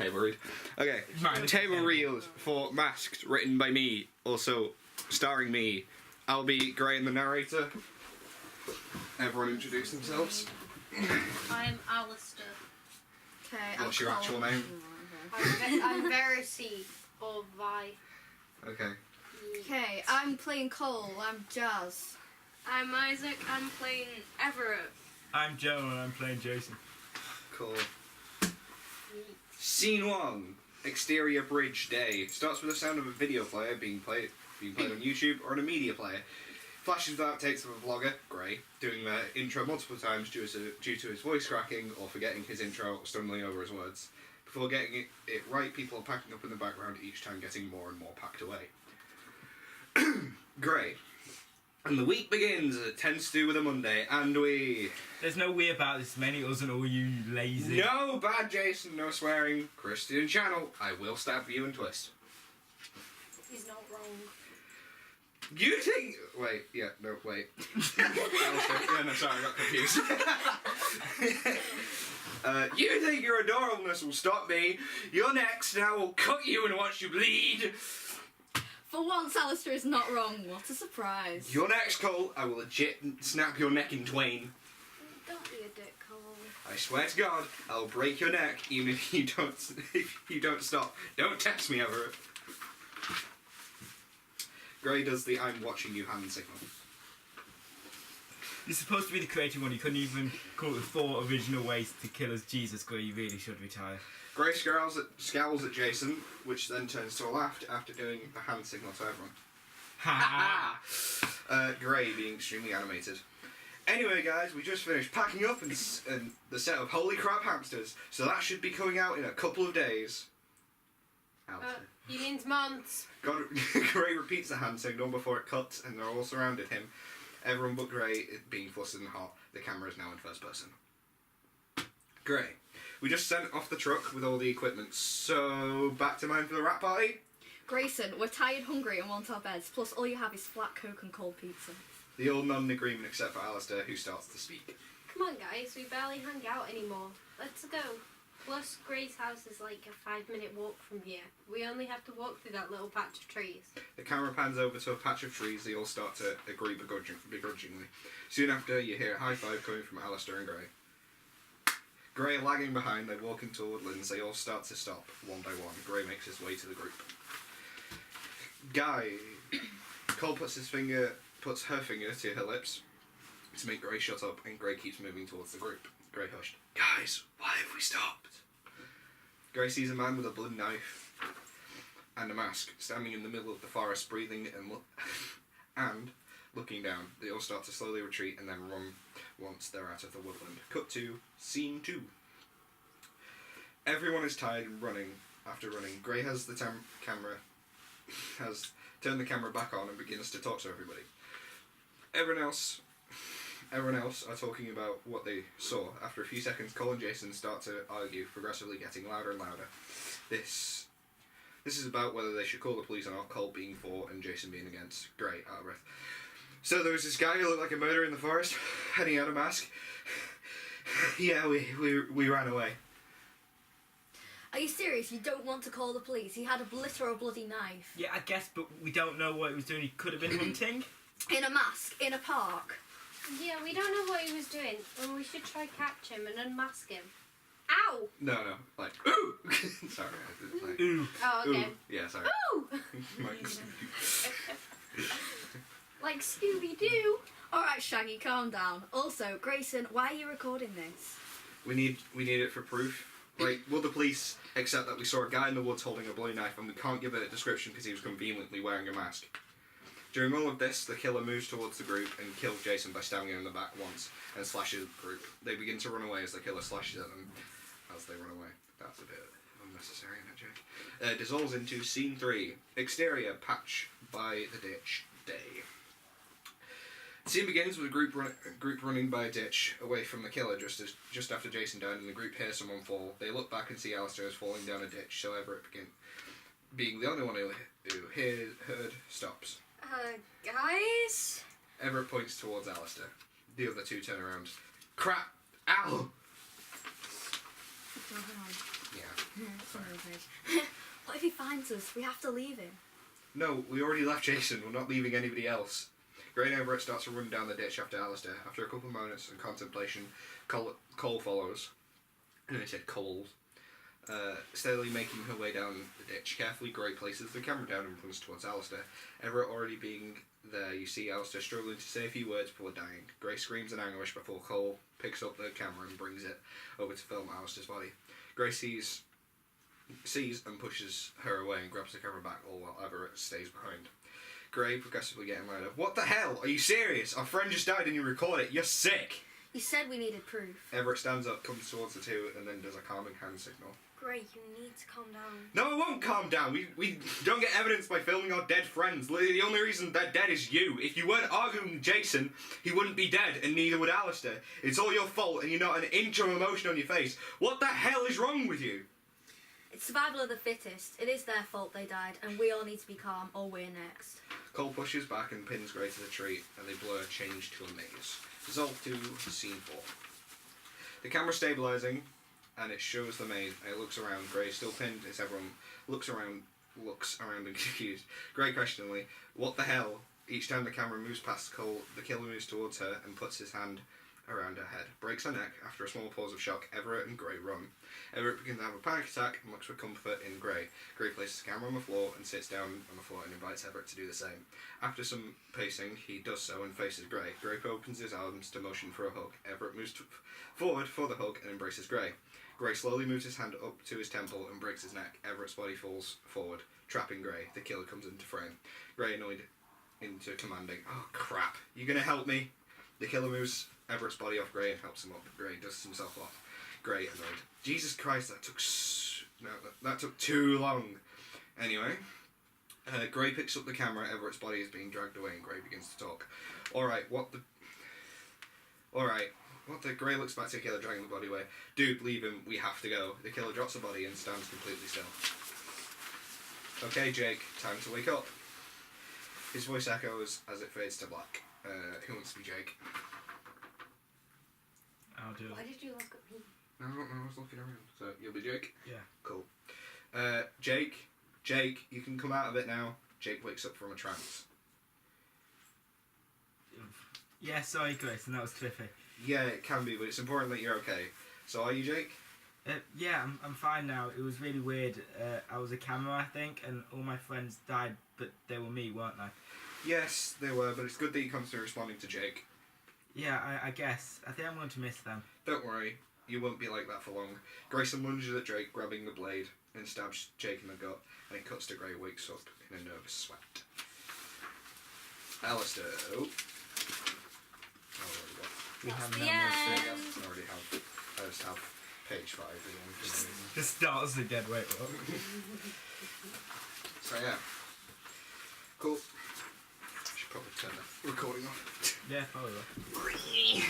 table read. Okay, table read for Masked, written by me, also starring me. I'll be Gray and the narrator. Everyone introduce themselves. I'm Alistair. Okay, What's your actual name? I'm Verity, or Vi. Okay. Okay, I'm playing Cole. I'm Jazz. I'm Isaac. I'm playing Everett. I'm Joe and I'm playing Jason. Cool. Scene 1. Exterior bridge day. Starts with the sound of a video player being played on YouTube or on a media player. Flashes without takes of a vlogger, Gray, doing the intro multiple times due to his voice cracking or forgetting his intro or stumbling over his words. Before getting it right, people are packing up in the background, each time getting more and more packed away. Gray. And the week begins, as it tends to do with a Monday, and There's no we about this, many us and all you lazy. No bad Jason, no swearing. Christian channel, I will stab you and twist. He's not wrong. You think... Wait, yeah, no, wait. Yeah, no, sorry, I got confused. You think your adorableness will stop me? You're next, and I will cut you and watch you bleed. For once, Alistair is not wrong. What a surprise. You're next, Cole. I will legit snap your neck in twain. Don't be a dick, Cole. I swear to God, I'll break your neck even if you don't stop. Don't test me, Everett. Gray does the I'm watching you hand signal. You're supposed to be the creative one. You couldn't even come up with 4 original ways to kill us. Jesus, Gray, you really should retire. Gray scowls at Jason, which then turns to a laugh after doing the hand signal to everyone. Ha! Gray being extremely animated. Anyway, guys, we just finished packing up and the set of Holy Crap Hamsters, so that should be coming out in a couple of days. He means months. Gray repeats the hand signal before it cuts, and they're all surrounded him. Everyone but Gray being flustered and hot. The camera is now in first person. Gray. We just sent off the truck with all the equipment, so back to mine for the rap party? Grayson, we're tired, hungry, and want our beds. Plus, all you have is flat Coke and cold pizza. They all nod in agreement except for Alistair, who starts to speak. Come on, guys. We barely hang out anymore. Let's go. Plus, Gray's house is like a 5-minute walk from here. We only have to walk through that little patch of trees. The camera pans over to a patch of trees. They all start to agree begrudgingly. Soon after, you hear a high five coming from Alistair and Gray. Gray lagging behind, they walk into woodlands. They all start to stop, one by one. Gray makes his way to the group. Guy. Cole puts her finger to her lips to make Gray shut up, and Gray keeps moving towards the group. Gray hushed. Guys, why have we stopped? Gray sees a man with a blunt knife and a mask standing in the middle of the forest, breathing and looking down. They all start to slowly retreat and then run once they're out of the woodland. Cut to scene 2. Everyone is tired and running. After running, Gray has the has turned the camera back on and begins to talk to everybody. Everyone else are talking about what they saw. After a few seconds, Cole and Jason start to argue, progressively getting louder and louder. This is about whether they should call the police or not, Cole being for and Jason being against. Gray, out of breath. So there was this guy who looked like a murderer in the forest, and he had a mask. Yeah, we ran away. Are you serious? You don't want to call the police? He had a literal bloody knife. Yeah, I guess, but we don't know what he was doing. He could have been hunting. In a mask, in a park. Yeah, we don't know what he was doing, and we should try catch him and unmask him. Ow! No, like, ooh! Sorry, I didn't like... Ooh. Oh, okay. Ooh. Yeah, sorry. Ooh! Like Scooby-Doo. Alright, Shaggy, calm down. Also, Grayson, why are you recording this? We need it for proof. Like, will the police accept that we saw a guy in the woods holding a bloody knife and we can't give it a description because he was conveniently wearing a mask? During all of this, the killer moves towards the group and kills Jason by stabbing him in the back once and slashes the group. They begin to run away as the killer slashes at them as they run away. That's a bit unnecessary, isn't it, Jake? Dissolves into scene 3. Exterior patch by the ditch day. The scene begins with a group running by a ditch away from the killer just after Jason died, and the group hears someone fall. They look back and see Alistair is falling down a ditch, so Everett, being the only one who heard, stops. Guys? Everett points towards Alistair. The other two turn around. Crap! Ow! Yeah. It's on the page. What if he finds us? We have to leave him. No, we already left Jason. We're not leaving anybody else. Gray and Everett starts to run down the ditch after Alistair. After a couple of moments of contemplation, Cole follows. And I said Cole. Steadily making her way down the ditch. Carefully, Gray places the camera down and runs towards Alistair. Everett already being there, you see Alistair struggling to say a few words before dying. Gray screams in anguish before Cole picks up the camera and brings it over to film Alistair's body. Gray sees and pushes her away and grabs the camera back, all while Everett stays behind. Gray progressively getting louder. What the hell? Are you serious? Our friend just died and you record it. You're sick! You said we needed proof. Everett stands up, comes towards the two, and then does a calming hand signal. Gray, you need to calm down. No, I won't calm down. We don't get evidence by filming our dead friends. The only reason they're dead is you. If you weren't arguing with Jason, he wouldn't be dead, and neither would Alistair. It's all your fault, and you're not an inch of emotion on your face. What the hell is wrong with you? It's survival of the fittest. It is their fault they died, and we all need to be calm, or we're next. Cole pushes back and pins Gray to the tree, and they blur, change to a maze. Result to scene 4. The camera stabilising, and it shows the maze, and it looks around. Gray is still pinned as everyone looks around and confused. Gray questioningly, what the hell? Each time the camera moves past Cole, the killer moves towards her and puts his hand around her head. Breaks her neck. After a small pause of shock, Everett and Gray run. Everett begins to have a panic attack and looks for comfort in Gray. Gray places the camera on the floor and sits down on the floor and invites Everett to do the same. After some pacing, he does so and faces Gray. Gray opens his arms to motion for a hug. Everett moves forward for the hug and embraces Gray. Gray slowly moves his hand up to his temple and breaks his neck. Everett's body falls forward, trapping Gray. The killer comes into frame. Gray annoyed into commanding, "Oh crap, you gonna help me?" The killer moves Everett's body off Gray and helps him up. Gray dusts himself off. Gray annoyed. Jesus Christ, that took too long. Anyway, Gray picks up the camera. Everett's body is being dragged away, and Gray begins to talk. Alright, what the? Gray looks back to the killer, dragging the body away. Dude, leave him. We have to go. The killer drops the body and stands completely still. Okay, Jake, time to wake up. His voice echoes as it fades to black. Who wants to be Jake? I'll do Why it. did you look at me? No, I was looking around. So, you'll be Jake? Yeah. Cool. Jake, you can come out of it now. Jake wakes up from a trance. Yeah, sorry, Grayson, that was trippy. Yeah, it can be, but it's important that you're okay. So, are you Jake? Yeah, I'm fine now. It was really weird. I was a camera, I think, and all my friends died, but they were me, weren't they? Yes, they were, but it's good that you come to responding to Jake. Yeah, I guess. I think I'm going to miss them. Don't worry, you won't be like that for long. Grayson lunges at Drake, grabbing the blade, and stabs Jake in the gut, and it cuts to Gray, wakes up in a nervous sweat. Alistair. Oh. We That's haven't the had end. much I already have. I just have page 5 again. Just starts again, wait, what? So yeah. Cool. I should probably turn the recording off. Yeah, probably.